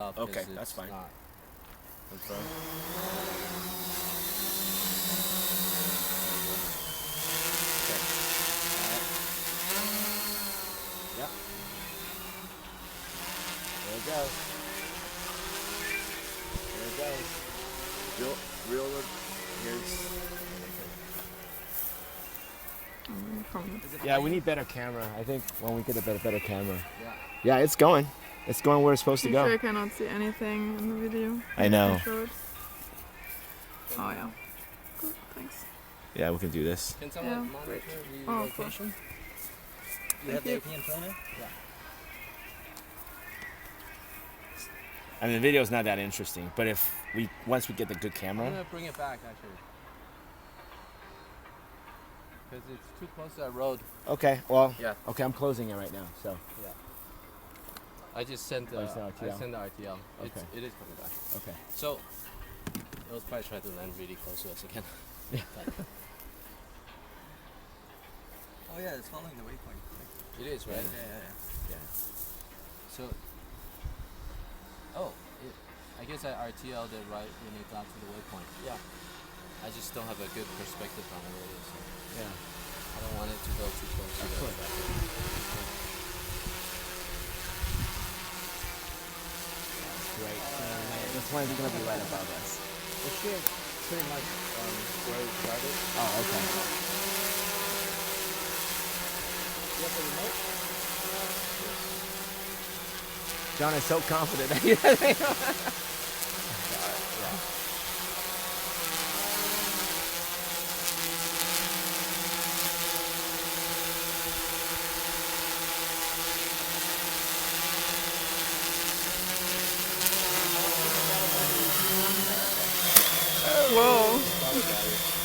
off. Okay, It's that's fine. Not Confirm. Okay. Yep. There it goes. There it goes. Real. Here's. Yeah, we need better camera. I think when we get a better camera. Yeah. Yeah, it's going. It's going where it's supposed to go. Sure I cannot see anything in the video. I know. Oh yeah. Good, thanks. Yeah, we can do this. Can someone monitor the location? You have the AP and toner? Yeah. I mean, the video's not that interesting, but if once we get the good camera. I'm gonna bring it back actually. Because it's too close to that road. Okay, well, Yeah. okay, I'm closing it right now, so. Yeah. I just sent the sent RTL. I sent the RTL. Okay. It is coming back. Okay. So it was probably trying to land really close to us again. Yeah. Oh yeah, it's following the waypoint. It is, right? Yeah. So I guess I RTL'd it right when it got to the waypoint. Yeah. I just don't have a good perspective on it really, so Yeah. I don't want it to go too close to the traffic. Great. This one is going to be right above us. It should pretty much where it started. Oh, okay. You have the remote? John is so confident. Whoa.